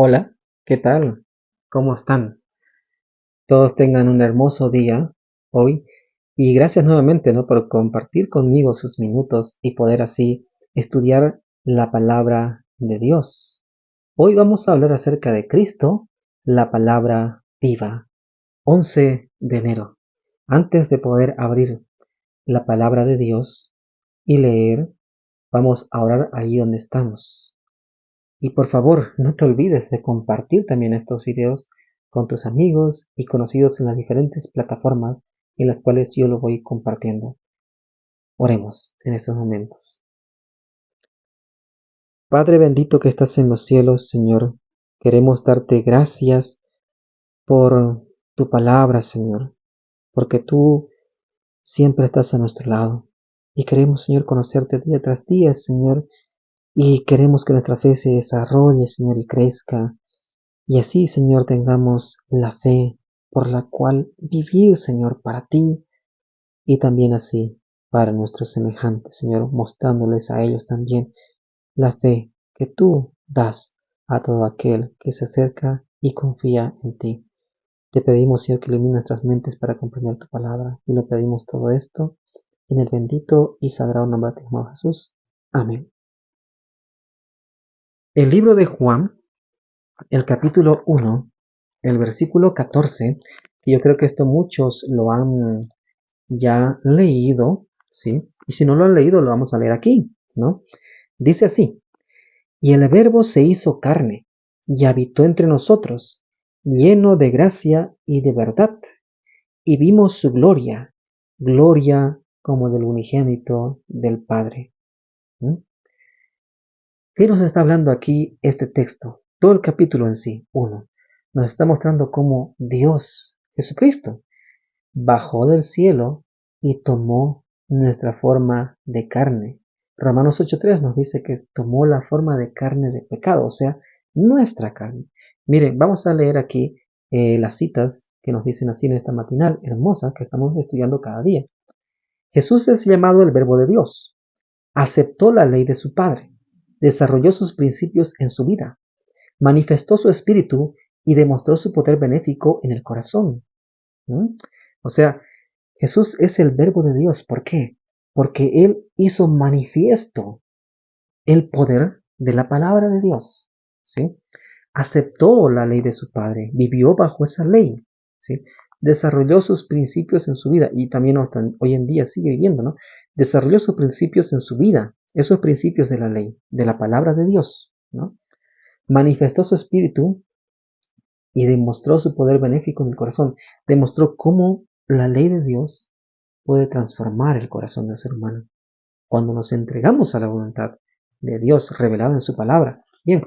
Hola, ¿qué tal? ¿Cómo están? Todos tengan un hermoso día hoy y gracias nuevamente, ¿no? Por compartir conmigo sus minutos y poder así estudiar la palabra de Dios. Hoy vamos a hablar acerca de Cristo, la palabra viva. 11 de enero. Antes de poder abrir la palabra de Dios y leer, vamos a orar ahí donde estamos. Y por favor, no te olvides de compartir también estos videos con tus amigos y conocidos en las diferentes plataformas en las cuales yo lo voy compartiendo. Oremos en estos momentos. Padre bendito que estás en los cielos, Señor, queremos darte gracias por tu palabra, Señor, porque tú siempre estás a nuestro lado. Y queremos, Señor, conocerte día tras día, Señor, y queremos que nuestra fe se desarrolle, Señor, y crezca. Y así, Señor, tengamos la fe por la cual vivir, Señor, para ti y también así para nuestros semejantes, Señor, mostrándoles a ellos también la fe que tú das a todo aquel que se acerca y confía en ti. Te pedimos, Señor, que ilumine nuestras mentes para comprender tu palabra y lo pedimos todo esto en el bendito y sagrado nombre de Jesús. Amén. El libro de Juan, el capítulo 1, el versículo 14, que yo creo que esto muchos lo han ya leído, ¿sí? Y si no lo han leído, lo vamos a leer aquí, ¿no? Dice así: y el Verbo se hizo carne y habitó entre nosotros, lleno de gracia y de verdad, y vimos su gloria, gloria como del unigénito del Padre. ¿Mm? ¿Qué nos está hablando aquí este texto? Todo el capítulo en sí, 1, nos está mostrando cómo Dios, Jesucristo, bajó del cielo y tomó nuestra forma de carne. Romanos 8:3 nos dice que tomó la forma de carne de pecado, o sea, nuestra carne. Miren, vamos a leer aquí las citas que nos dicen así en esta matinal hermosa que estamos estudiando cada día. Jesús es llamado el Verbo de Dios. Aceptó la ley de su Padre. Desarrolló sus principios en su vida. Manifestó su espíritu y demostró su poder benéfico en el corazón. ¿Mm? O sea, Jesús es el Verbo de Dios. ¿Por qué? Porque Él hizo manifiesto el poder de la palabra de Dios. ¿Sí? Aceptó la ley de su Padre, vivió bajo esa ley. ¿Sí? Desarrolló sus principios en su vida y también hoy en día sigue viviendo, ¿no? Desarrolló sus principios en su vida, esos principios de la ley, de la palabra de Dios, ¿no? Manifestó su espíritu y demostró su poder benéfico en el corazón. Demostró cómo la ley de Dios puede transformar el corazón del ser humano cuando nos entregamos a la voluntad de Dios revelada en su palabra. Bien,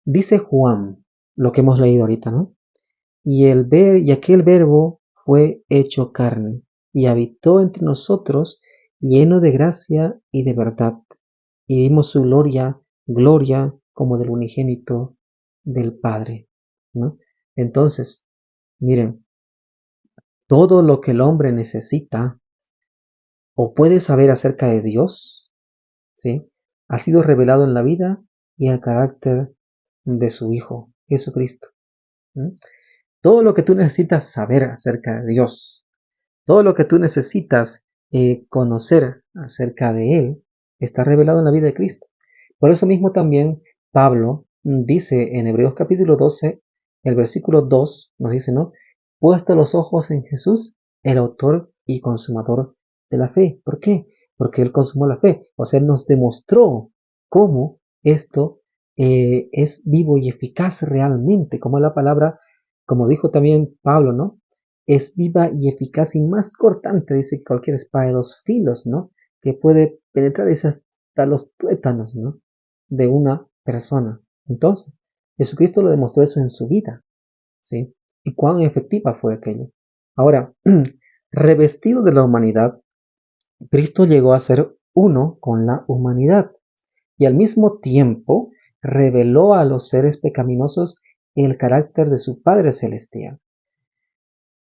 dice Juan, lo que hemos leído ahorita, ¿no? Y aquel verbo fue hecho carne y habitó entre nosotros, lleno de gracia y de verdad. Y vimos su gloria, gloria como del unigénito del Padre, ¿no? Entonces, miren, todo lo que el hombre necesita o puede saber acerca de Dios, ¿sí? Ha sido revelado en la vida y el carácter de su Hijo, Jesucristo. ¿Mm? Todo lo que tú necesitas saber acerca de Dios, todo lo que tú necesitas conocer acerca de Él, está revelado en la vida de Cristo. Por eso mismo también Pablo dice en Hebreos capítulo 12, el versículo 2, nos dice, ¿no? Puesto los ojos en Jesús, el autor y consumador de la fe. ¿Por qué? Porque Él consumó la fe. O sea, Él nos demostró cómo esto es vivo y eficaz realmente, como la palabra, como dijo también Pablo, ¿no? Es viva y eficaz y más cortante, dice, que cualquier espada de dos filos, ¿no? Que puede penetrar hasta los tuétanos, ¿no? De una persona. Entonces, Jesucristo lo demostró eso en su vida, ¿sí? Y cuán efectiva fue aquello. Ahora, revestido de la humanidad, Cristo llegó a ser uno con la humanidad y al mismo tiempo reveló a los seres pecaminosos el carácter de su Padre Celestial.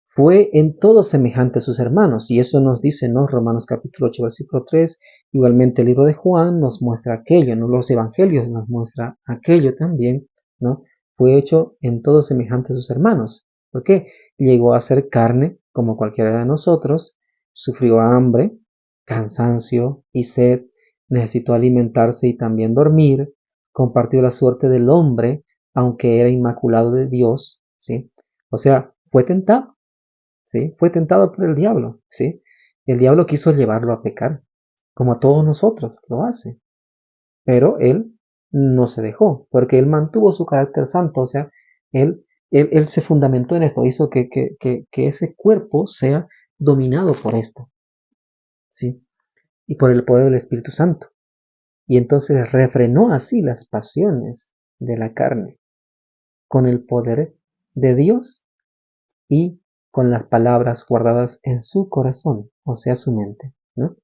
Fue en todo semejante a sus hermanos, y eso nos dice, ¿no? Romanos capítulo 8, versículo 3, igualmente el libro de Juan nos muestra aquello, ¿no? Los evangelios nos muestra aquello también, ¿no? fue hecho en todo semejante a sus hermanos. ¿Por qué? Llegó a ser carne como cualquiera de nosotros, sufrió hambre, cansancio y sed, necesitó alimentarse y también dormir, compartió la suerte del hombre, aunque era inmaculado de Dios, ¿sí? O sea, fue tentado, ¿sí? Fue tentado por el diablo, ¿sí? El diablo quiso llevarlo a pecar, como a todos nosotros lo hace, pero él no se dejó, porque él mantuvo su carácter santo, o sea, él se fundamentó en esto, hizo que ese cuerpo sea dominado por esto, ¿sí? Y por el poder del Espíritu Santo. Y entonces refrenó así las pasiones de la carne con el poder de Dios y con las palabras guardadas en su corazón, o sea, su mente, ¿no?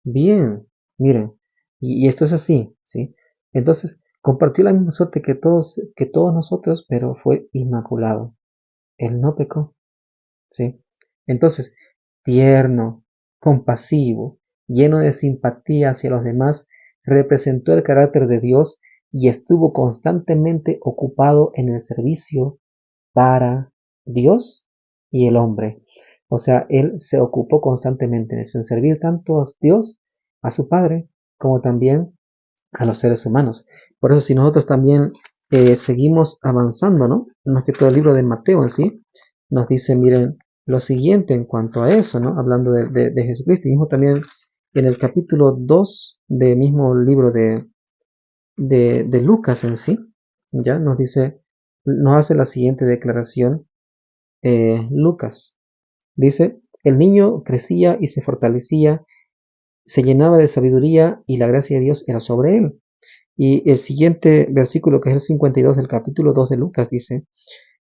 Bien, miren, y esto es así, ¿sí? Entonces, compartió la misma suerte que todos nosotros, pero fue inmaculado. Él no pecó, ¿sí? Entonces, tierno, compasivo, lleno de simpatía hacia los demás, representó el carácter de Dios y estuvo constantemente ocupado en el servicio para Dios y el hombre. O sea, él se ocupó constantemente en eso, en servir tanto a Dios, a su Padre, como también a los seres humanos. Por eso, si nosotros también seguimos avanzando, ¿no? Más que todo el libro de Mateo en sí, nos dice, miren, lo siguiente en cuanto a eso, ¿no? Hablando de Jesucristo, y mismo también en el capítulo 2 del mismo libro de Lucas en sí, ya nos dice, nos hace la siguiente declaración Lucas. Dice, el niño crecía y se fortalecía, se llenaba de sabiduría y la gracia de Dios era sobre él. Y el siguiente versículo, que es el 52 del capítulo 2 de Lucas, dice,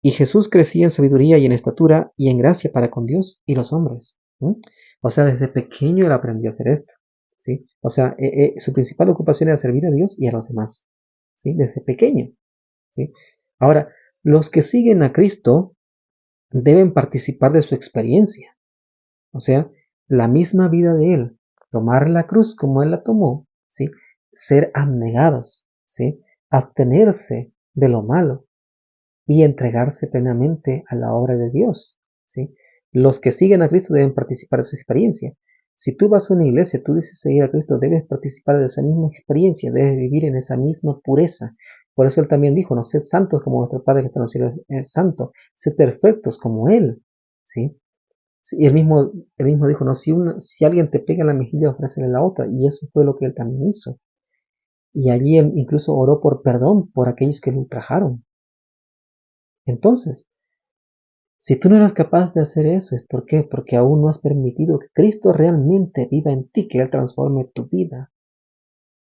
y Jesús crecía en sabiduría y en estatura y en gracia para con Dios y los hombres. ¿Mm? O sea, desde pequeño él aprendió a hacer esto. ¿Sí? O sea, su principal ocupación era servir a Dios y a los demás. ¿Sí? Desde pequeño. ¿Sí? Ahora, los que siguen a Cristo deben participar de su experiencia. O sea, la misma vida de Él, tomar la cruz como Él la tomó, ¿sí? Ser abnegados, ¿sí? Abstenerse de lo malo y entregarse plenamente a la obra de Dios, ¿sí? Los que siguen a Cristo deben participar de su experiencia. Si tú vas a una iglesia, tú dices seguir a Cristo, debes participar de esa misma experiencia, debes vivir en esa misma pureza. Por eso Él también dijo, no sed santos como vuestro Padre que está en los cielos es santo, sed perfectos como Él, ¿sí? Sí, él mismo dijo, no, si alguien te pega en la mejilla, ofrécele la otra. Y eso fue lo que él también hizo. Y allí él incluso oró por perdón por aquellos que lo ultrajaron. Entonces, si tú no eres capaz de hacer eso, ¿es por qué? Porque aún no has permitido que Cristo realmente viva en ti, que Él transforme tu vida.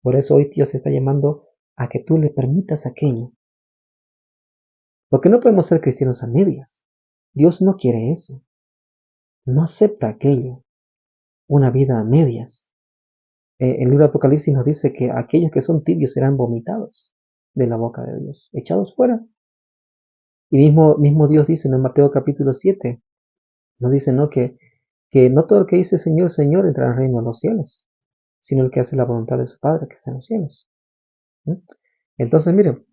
Por eso hoy Dios está llamando a que tú le permitas aquello. Porque no podemos ser cristianos a medias. Dios no quiere eso. No acepta aquello. Una vida a medias. El libro de Apocalipsis nos dice que aquellos que son tibios serán vomitados de la boca de Dios, echados fuera. Y mismo Dios dice en Mateo capítulo 7, nos dice ¿no? que no todo el que dice Señor, Señor entrará al reino de los cielos, sino el que hace la voluntad de su Padre que está en los cielos. ¿Mm? Entonces, miren,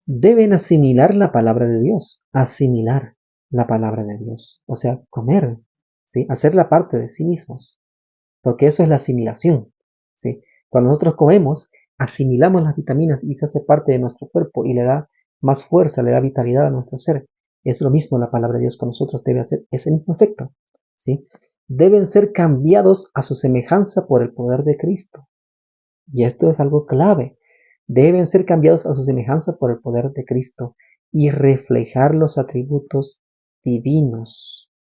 deben asimilar la palabra de Dios, asimilar la palabra de Dios, o sea, comer, ¿sí? Hacerla parte de sí mismos, porque eso es la asimilación, ¿sí? Cuando nosotros comemos, asimilamos las vitaminas y se hace parte de nuestro cuerpo y le da más fuerza, le da vitalidad a nuestro ser. Es lo mismo la palabra de Dios con nosotros, debe hacer ese mismo efecto, ¿sí? Deben ser cambiados a su semejanza por el poder de Cristo. Y esto es algo clave. Deben ser cambiados a su semejanza por el poder de Cristo y reflejar los atributos divinos.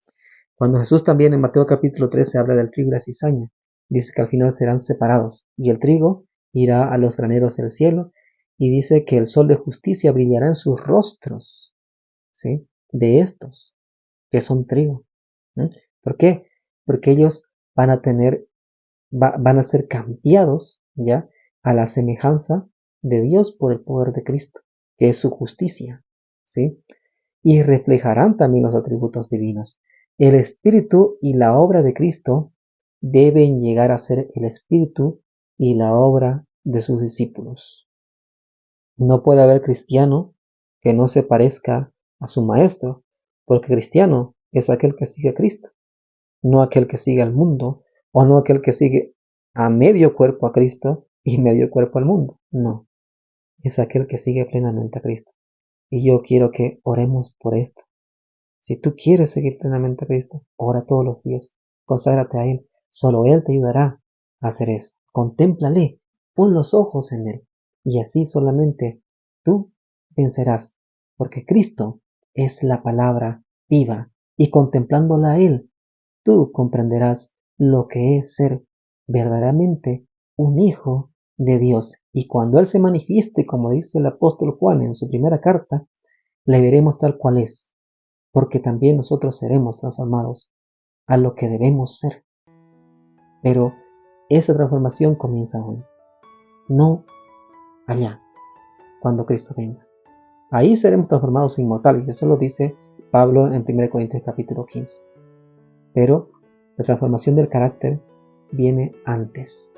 Cuando Jesús también en Mateo capítulo 13 habla del trigo y la cizaña, dice que al final serán separados y el trigo irá a los graneros del cielo y dice que el sol de justicia brillará en sus rostros, ¿sí? De estos que son trigo. ¿Mm? ¿Por qué? Porque ellos van a tener, van a ser cambiados ya a la semejanza de Dios por el poder de Cristo, que es su justicia, ¿sí? Y reflejarán también los atributos divinos. El espíritu y la obra de Cristo deben llegar a ser el espíritu y la obra de sus discípulos. No puede haber cristiano que no se parezca a su maestro, porque cristiano es aquel que sigue a Cristo, no aquel que sigue al mundo, o no aquel que sigue a medio cuerpo a Cristo y medio cuerpo al mundo. No, es aquel que sigue plenamente a Cristo. Y yo quiero que oremos por esto. Si tú quieres seguir plenamente a Cristo, ora todos los días, conságrate a Él. Solo Él te ayudará a hacer eso. Contémplale, pon los ojos en Él, y así solamente tú vencerás, porque Cristo es la palabra viva, y contemplándola a Él, tú comprenderás lo que es ser verdaderamente un hijo de Dios. Y cuando Él se manifieste, como dice el apóstol Juan en su primera carta, le veremos tal cual es, porque también nosotros seremos transformados a lo que debemos ser. Pero esa transformación comienza hoy, no allá, cuando Cristo venga. Ahí seremos transformados inmortales, y eso lo dice Pablo en 1 Corintios capítulo 15. Pero la transformación del carácter viene antes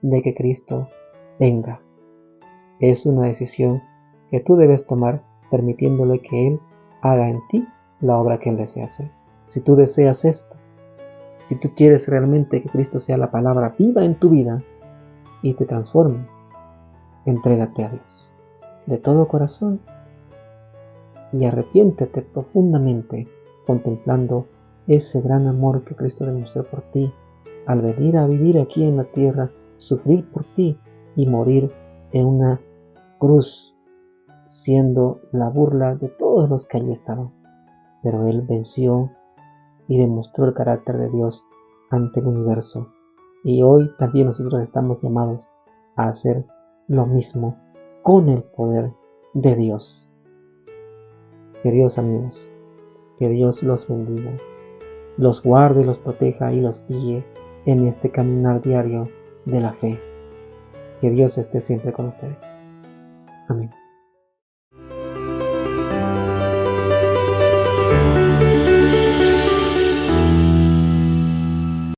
de que Cristo venga. Es una decisión que tú debes tomar permitiéndole que Él haga en ti la obra que Él desea hacer. Si tú deseas esto, si tú quieres realmente que Cristo sea la palabra viva en tu vida y te transforme, entrégate a Dios de todo corazón y arrepiéntete profundamente contemplando ese gran amor que Cristo demostró por ti al venir a vivir aquí en la tierra, sufrir por ti y morir en una cruz, siendo la burla de todos los que allí estaban. Pero Él venció y demostró el carácter de Dios ante el universo. Y hoy también nosotros estamos llamados a hacer lo mismo con el poder de Dios. Queridos amigos, que Dios los bendiga, los guarde, los proteja y los guíe en este caminar diario de la fe. Que Dios esté siempre con ustedes. Amén.